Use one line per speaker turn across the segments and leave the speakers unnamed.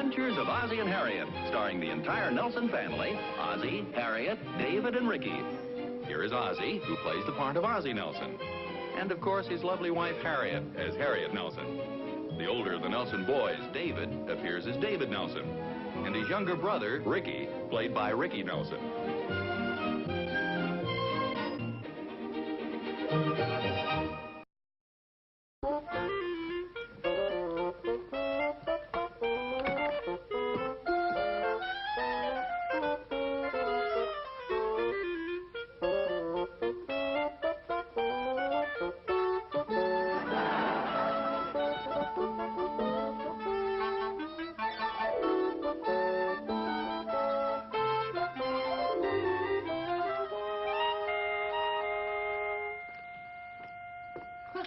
Adventures of Ozzie and Harriet, starring the entire Nelson family, Ozzie, Harriet, David, and Ricky. Here is Ozzie, who plays the part of Ozzie Nelson. And, of course, his lovely wife, Harriet, as Harriet Nelson. The older of the Nelson boys, David, appears as David Nelson. And his younger brother, Ricky, played by Ricky Nelson.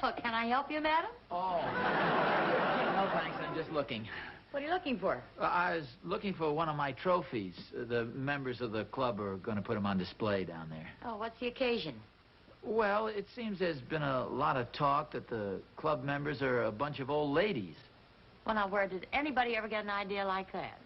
Well, can I help you, madam?
Oh. No, thanks. I'm just looking.
What are you looking for?
I was looking for one of my trophies. The members of the club are going to put them on display down there.
Oh, what's the occasion?
Well, it seems there's been a lot of talk that the club members are a bunch of old ladies.
Well, now, where did anybody ever get an idea like that?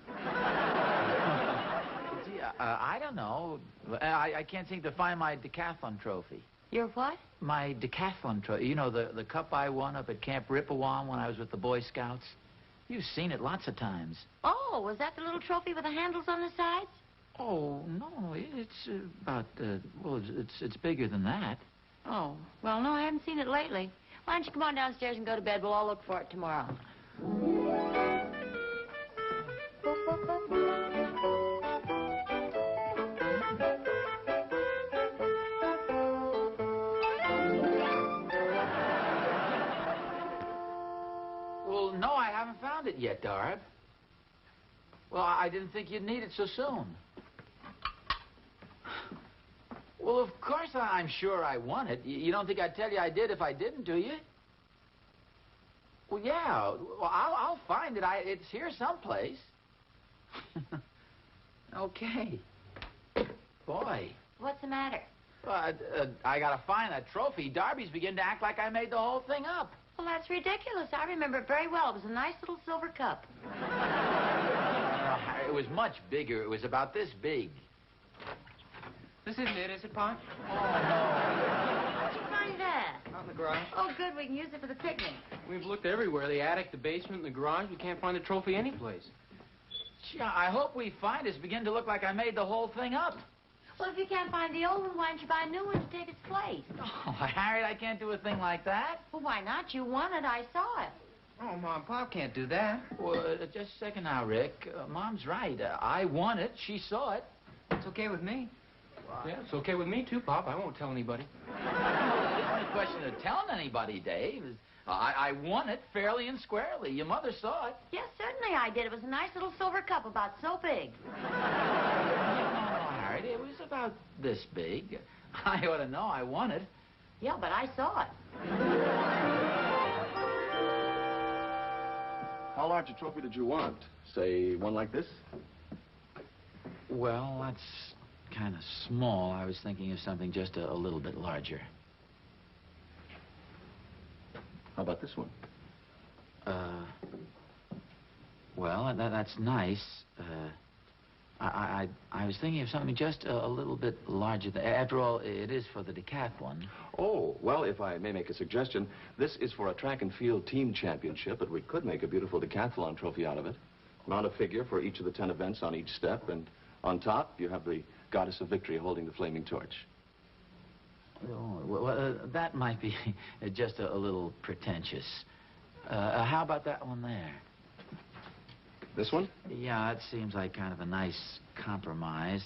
Gee, I don't know. I can't seem to find my decathlon trophy.
Your what?
My decathlon trophy. You know, the cup I won up at Camp Rippewan when I was with the Boy Scouts? You've seen it lots of times.
Oh, was that the little trophy with the handles on the sides?
Oh, no, it's about, well, it's bigger than that.
Oh, well, no, I haven't seen it lately. Why don't you come on downstairs and go to bed? We'll all look for it tomorrow.
Well, no, I haven't found it yet, Darb. Well, I didn't think you'd need it so soon. Well, of course I'm sure I won it. You don't think I'd tell you I did if I didn't, do you? Well, yeah. Well, I'll find it. It's here someplace. Okay. Boy.
What's the matter?
Well, I gotta find that trophy. Darby's beginning to act like I made the whole thing up.
Well, that's ridiculous. I remember it very well. It was a nice little silver cup.
It was much bigger. It was about this big.
This isn't it, is it, Pop?
Oh, no.
Where'd you find that?
Out in the garage.
Oh, good. We can use it for the picnic.
We've looked everywhere. The attic, the basement, the garage. We can't find the trophy anyplace.
Gee, I hope we find it's beginning to look like I made the whole thing up.
Well, if you can't find the old one, why don't you buy a new one to take its place?
Oh, Harriet, I can't do a thing like that.
Well, why not? You won it. I saw it.
Oh, Mom, Pop can't do that.
Well, just a second now, Rick. Mom's right. I won it. She saw it.
It's okay with me. Yeah, it's okay with me, too, Pop. I won't tell anybody.
Well, it's not a question of telling anybody, Dave. I won it fairly and squarely. Your mother saw it.
Yes, certainly I did. It was a nice little silver cup about so big.
Harriet, it was about this big. I ought to know I won it.
Yeah, but I saw it.
How large a trophy did you want? Say, one like this?
Well, that's kind of small. I was thinking of something just a little bit larger.
How about this one?
Well, that's nice. I was thinking of something just a little bit larger. After all, it is for the decathlon.
Oh, well, if I may make a suggestion, this is for a track and field team championship, but we could make a beautiful decathlon trophy out of it. Mount a figure for each of the 10 events on each step, and on top, you have the goddess of victory holding the flaming torch.
Oh, well, that might be just a little pretentious. How about that one there?
This one?
Yeah, it seems like kind of a nice compromise.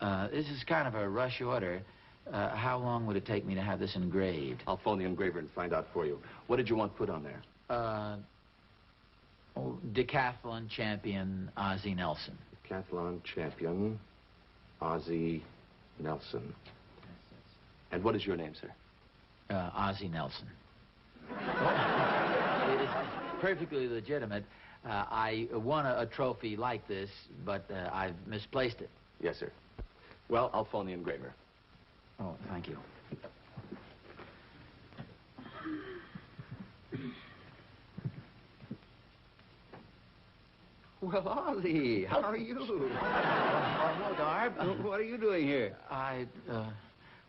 This is kind of a rush order. How long would it take me to have this engraved?
I'll phone the engraver and find out for you. What did you want put on there?
Decathlon champion Ozzie Nelson.
Decathlon champion Ozzie Nelson. And what is your name, sir?
Ozzie Nelson. Oh, it's perfectly legitimate. I won a trophy like this, but I've misplaced it.
Yes, sir. Well, I'll phone the engraver.
Oh, thank you.
Well, Ozzie, how are you?
Hello, Darb.
What are you doing here?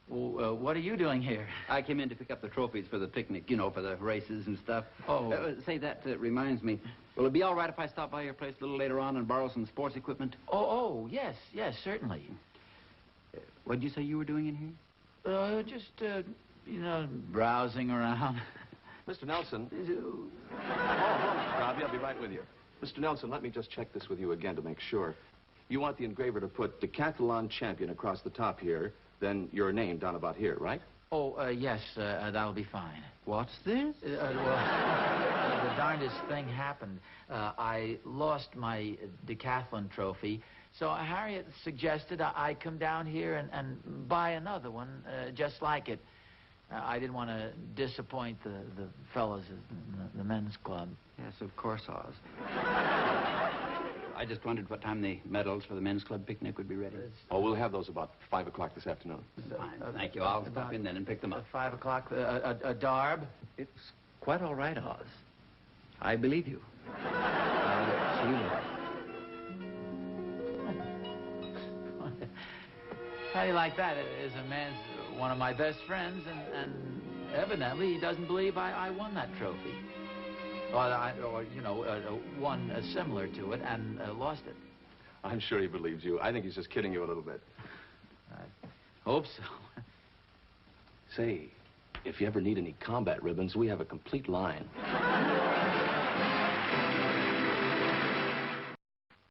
What are you doing here?
I came in to pick up the trophies for the picnic, you know, for the races and stuff.
Oh.
Say, that reminds me. Will it be all right if I stop by your place a little later on and borrow some sports equipment?
Yes, certainly.
What'd you say you were doing in here?
Just, browsing around.
Mr. Nelson. Oh, hold on, Robbie. I'll be right with you. Mr. Nelson, let me just check this with you again to make sure. You want the engraver to put decathlon champion across the top here, then your name down about here, right?
Yes, that'll be fine.
What's this?
The darndest thing happened. I lost my decathlon trophy, so Harriet suggested I come down here and buy another one just like it. I didn't want to disappoint the fellas in the men's club.
Yes, of course, Oz. I just wondered what time the medals for the men's club picnic would be ready.
Oh, we'll have those about 5 o'clock this afternoon.
Fine, thank you. I'll stop in then and pick them up.
5 o'clock, a Darb?
It's quite all right, Oz. I believe you. I'll see you later.
How do you like that? As a man's one of my best friends, and evidently he doesn't believe I won that trophy. One similar to it and lost it.
I'm sure he believes you. I think he's just kidding you a little bit.
I hope so.
Say, if you ever need any combat ribbons, we have a complete line.